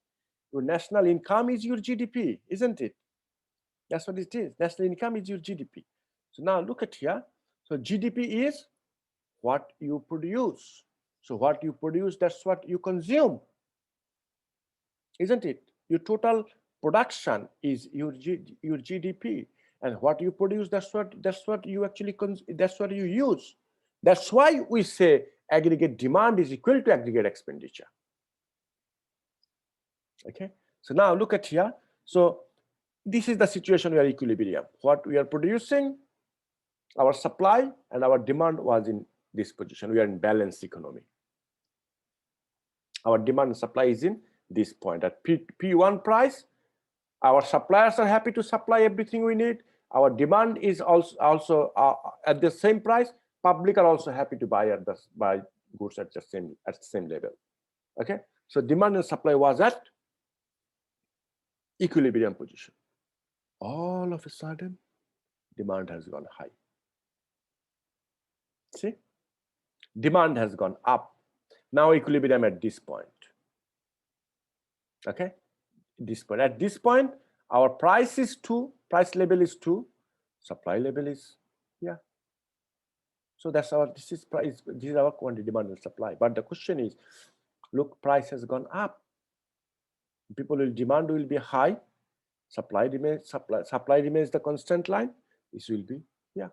Your national income is your GDP, isn't it? That's what it is. National income is your GDP. So now look at here. So GDP is what you produce. So what you produce, that's what you consume, isn't it? Your total production is your GDP, and what you produce, that's what you actually that's what you use. That's why we say aggregate demand is equal to aggregate expenditure. Okay. So now look at here. So this is the situation we are equilibrium. What we are producing, our supply and our demand was in this position. We are in balanced economy. Our demand and supply is in this point. At P1 price, our suppliers are happy to supply everything we need. Our demand is also at the same price. Public are also happy to buy goods at the same level. Okay. So demand and supply was at equilibrium position. All of a sudden, demand has gone high. See? Demand has gone up. Now equilibrium at this point. Okay? This point. At this point, our price is 2, price level is 2, supply level is, yeah. So that's our, this is price, this is our quantity, demand and supply. But the question is, look, price has gone up. People will, demand will be high, supply remains the constant line. This will be, yeah.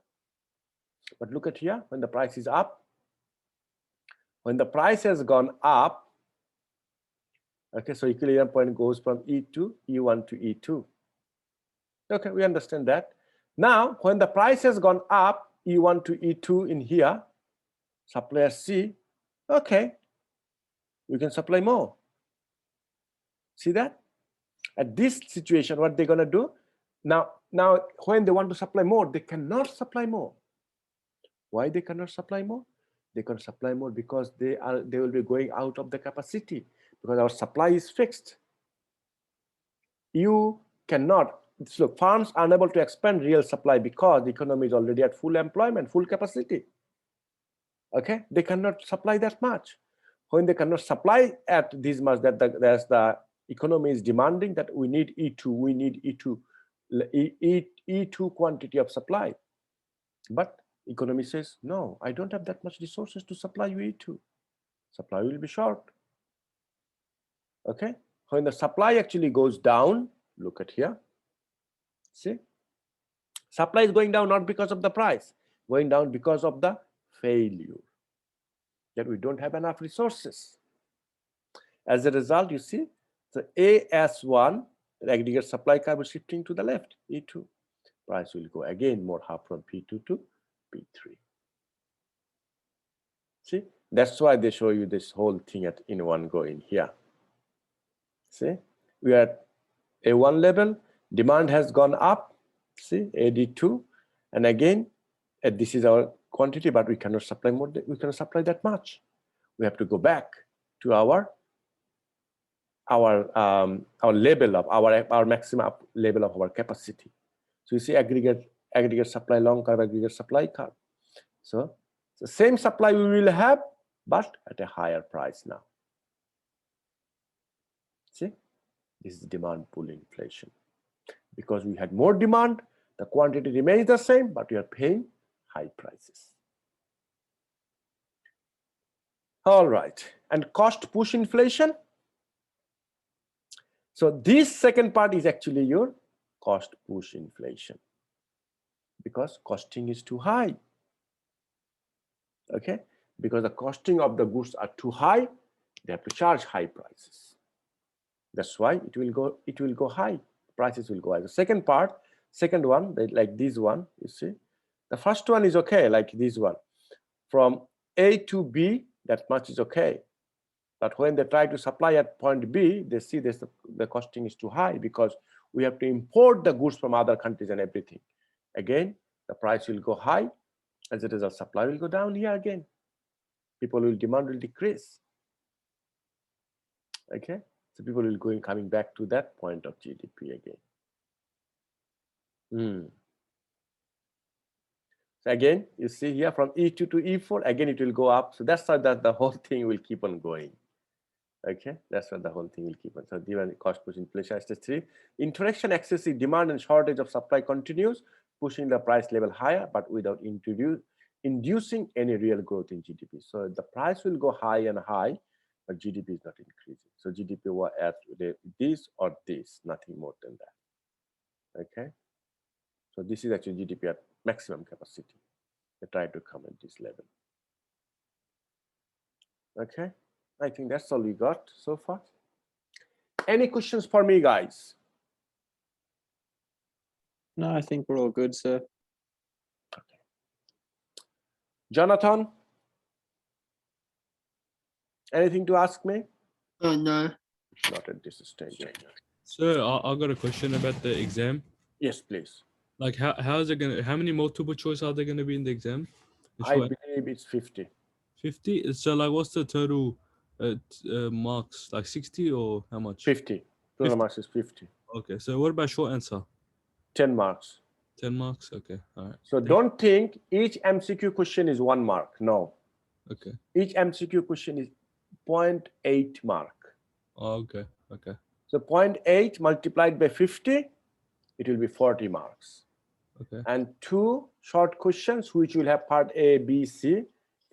But look at here, when the price is up, when the price has gone up, okay, so equilibrium point goes from E2, E1 to E2. Okay, we understand that. Now, when the price has gone up, E1 to E2 in here, supplier C, okay, we can supply more. See that? At this situation, what they're gonna do? Now, when they want to supply more, they cannot supply more. Why they cannot supply more? They can supply more because they will be going out of the capacity, because our supply is fixed. You cannot, so farms are unable to expand real supply because the economy is already at full employment, full capacity. Okay, they cannot supply that much. When they cannot supply at this much, that there's the economy is demanding that we need E2, we need E2 quantity of supply. But economy says, no, I don't have that much resources to supply you E2. Supply will be short. Okay, when the supply actually goes down, look at here. See, supply is going down not because of the price, going down because of the failure, that we don't have enough resources. As a result, you see, the AS1, the aggregate supply curve is shifting to the left, E2. Price will go again more half from P2 to P3. See, that's why they show you this whole thing in one go in here. See, we are at A1 level, demand has gone up, see, AD2, and again, this is our quantity, but we cannot supply more, we cannot supply that much. We have to go back to our level of our maximum level of our capacity. So you see aggregate supply long curve, aggregate supply curve. So the same supply we will have, but at a higher price now. See, this is demand pull inflation. Because we had more demand, the quantity remains the same, but we are paying high prices. All right, and cost push inflation. So this second part is actually your cost push inflation, because costing is too high. Okay, because the costing of the goods are too high, they have to charge high prices. That's why it will go high. Prices will go high. The second part, second one, like this one, you see, the first one is okay, like this one. From A to B, that much is okay. But when they try to supply at point B, they see this, the costing is too high because we have to import the goods from other countries and everything. Again, the price will go high. As a result, supply will go down here again. Demand will decrease. Okay, so people will coming back to that point of GDP again. So again, you see here from E2 to E4, again it will go up. So that's how the whole thing will keep on going. Okay, that's what the whole thing will keep on. So demand cost push inflation stage 3. Interaction excessive demand and shortage of supply continues, pushing the price level higher, but without inducing any real growth in GDP. So the price will go high and high, but GDP is not increasing. So GDP will add this or this, nothing more than that. Okay, so this is actually GDP at maximum capacity. They try to come at this level. Okay, I think that's all we got so far. Any questions for me, guys? No, I think we're all good, sir. Okay. Jonathan, anything to ask me? Oh, no. Not at this stage. Sir, I got a question about the exam. Yes, please. Like, how is it gonna? How many multiple choice are there gonna be in the exam? I believe it's 50. 50. So, like, what's the total marks? Like 60 or how much? 50. Total 50. marks is 50. Okay. So what about short answer? 10 marks. 10 marks? Okay. All right. So don't think each MCQ question is 1 mark. No, Okay. each MCQ question is 0.8 mark. Oh, okay. Okay. So 0.8 multiplied by 50, it will be 40 marks. Okay. And 2 short questions, which will have part A, B, C,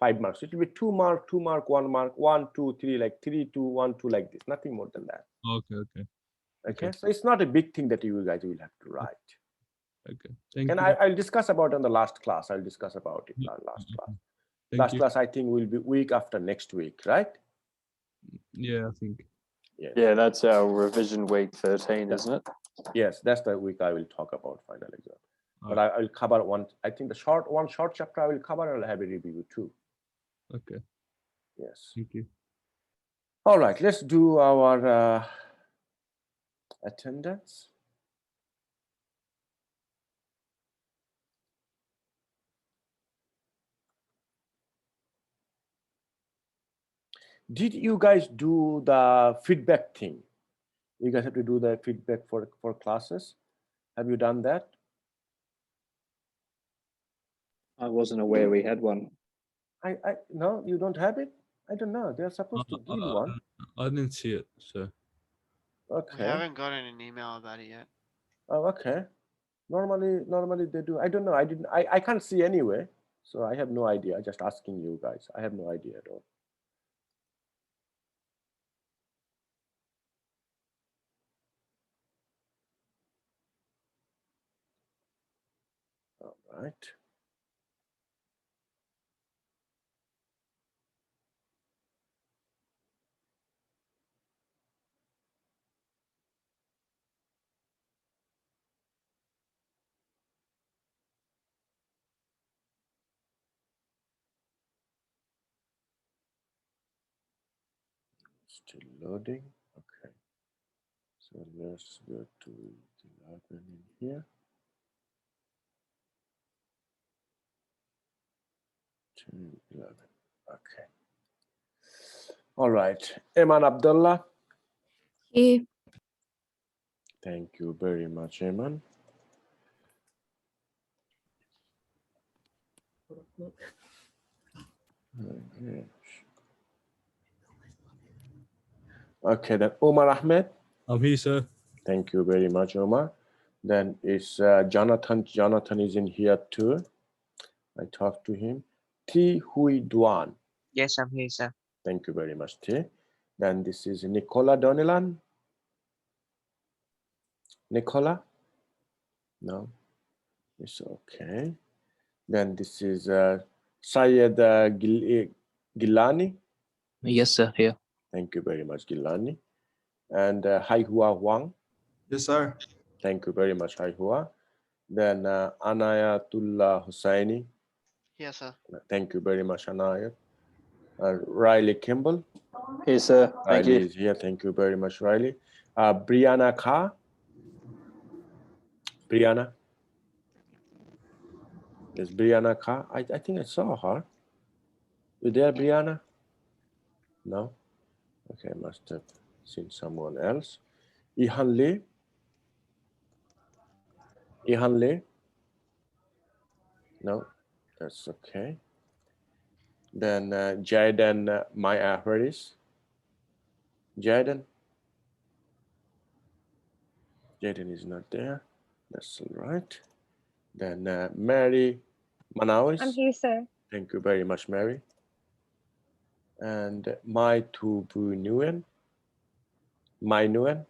5 marks. It will be 2 mark, 2 mark, 1 mark, 1, 2, 3, like 3, 2, 1, 2, like this. Nothing more than that. Okay. Okay. Okay. Okay. So it's not a big thing that you guys will have to write. Okay. Thank And you. I'll discuss about it in the last class. I'll discuss about it Yeah. last class. Thank Last you. class, I think, will be week after next week, right? Yeah, I think. Yes. Yeah, that's our revision week 13, isn't it? Yes, that's the week I will talk about final exam. All But I'll cover one. I think the one short chapter I will cover. I'll have a review too. Okay. Yes. Thank you. All right. Let's do our attendance. Did you guys do the feedback thing? You guys have to do the feedback for classes. Have you done that? I wasn't aware we had one. No, you don't have it. I don't know. They're supposed to give one. I didn't see it, so. I Okay. haven't gotten an email about it yet. Oh, okay. Normally they do. I don't know. I can't see anyway, so I have no idea. Just asking you guys. I have no idea at all. All right. Still loading. Okay. So let's go to the 11 in here. 10, 11. Okay. All right. Eman Abdullah. Here. Thank you very much, Eman. Okay, then Omar Ahmed. I'm here, sir. Thank you very much, Omar. Then it's Jonathan. Jonathan is in here too. I talked to him. T. Hui Duan. Yes, I'm here, sir. Thank you very much, T. Then this is Nicola Donilan. Nicola? No, it's okay. Then this is Syed Gilani. Yes, sir, here. Thank you very much, Gilani. And Haihua Wang. Yes, sir. Thank you very much, Haihua. Then Anayatullah Hussaini. Yes, sir. Thank you very much, Anayat. Riley Kimball. Here, sir. Thank Riley you. is here. Thank you very much, Riley. Brianna Kha. Brianna. Yes, Brianna Kha. I think I saw her. You there, Brianna? No? Okay, I must have seen someone else. Ihan Lee. Ihan Lee. No, that's okay. Then Jaden Maya Harris. Jaden. Jaden is not there. That's all right. Then Mary Manawis. I'm here, sir. Thank you very much, Mary. And Mai Tu Bu Nguyen. Mai Nguyen.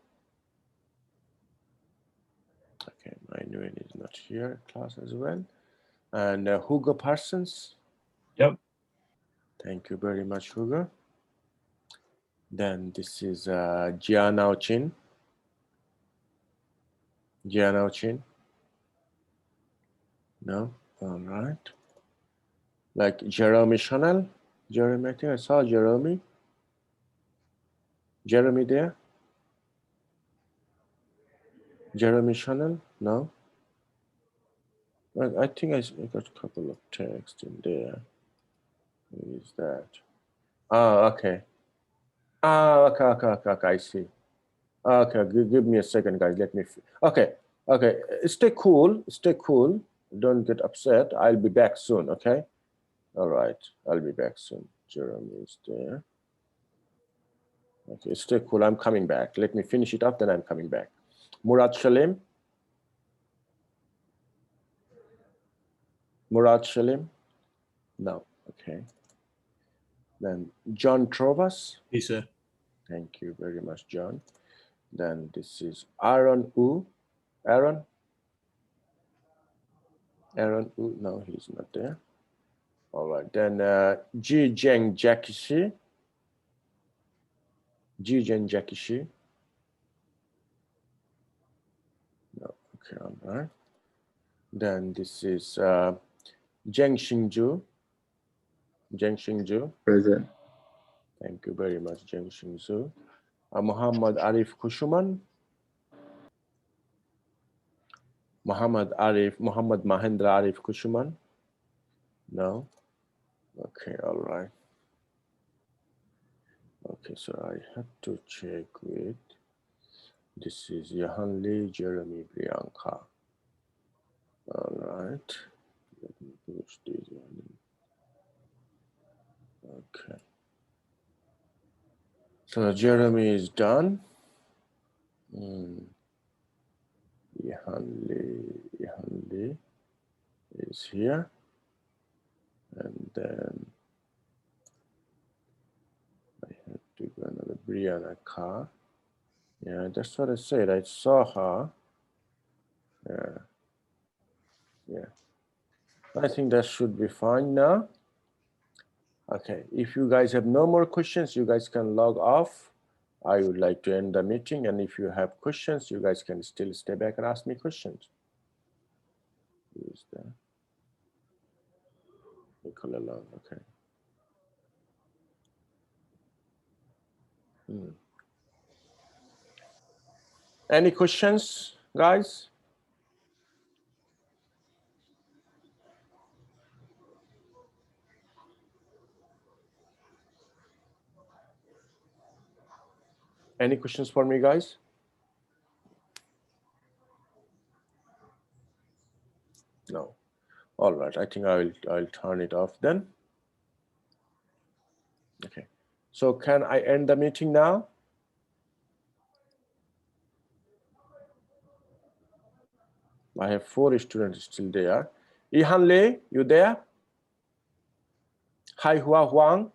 Okay, Mai Nguyen is not here class as well. And Hugo Parsons. Yep. Thank you very much, Hugo. Then this is Jianao Chin. Jianao Chin. No, all right. Like Jeremy Chanel. Jeremy, I think I saw Jeremy. Jeremy there? Jeremy Chanel? No. I think I got a couple of texts in there. Who is that? Oh, okay. Ah, okay, I see. Okay, give me a second, guys. Let me. Okay, okay. Stay cool. Stay cool. Don't get upset. I'll be back soon. Okay. All right. I'll be back soon. Jeremy is there. Okay, stay cool. I'm coming back. Let me finish it up. Then I'm coming back. Murad Shalim. Murad Shalim. No. Okay. Then John Trovas. Yes, sir. Thank you very much, John. Then this is Aaron Wu. Aaron? Aaron Wu? No, he's not there. All right. Then Ji Zheng Jakishi. Ji Zheng Jakishi. No, okay, all right. Then this is Zheng Xingzhu. Zheng Xingzhu. Present. Thank you very much, Zheng Xingzhu. Muhammad Arif Kushuman. Muhammad Mahendra Arif Kushuman. No. Okay, all right. Okay, so I have to check with. This is Yahan Lee, Jeremy Priyanka. All right. Let me push this one in. Okay. So Jeremy is done. Yahan Lee is here. And then I have to go another Brianna Carr. Yeah, that's what I said. I saw her. Yeah. Yeah. I think that should be fine now. Okay, if you guys have no more questions, you guys can log off. I would like to end the meeting. And if you have questions, you guys can still stay back and ask me questions. Who is that? Nicola Long, okay. Any questions, guys? Any questions for me, guys? No. All right. I think I'll turn it off then. Okay. So can I end the meeting now? I have 4 students still there. Ihan Lee, you there? Hai Hua Huang.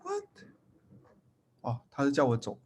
What？哦，他是叫我走。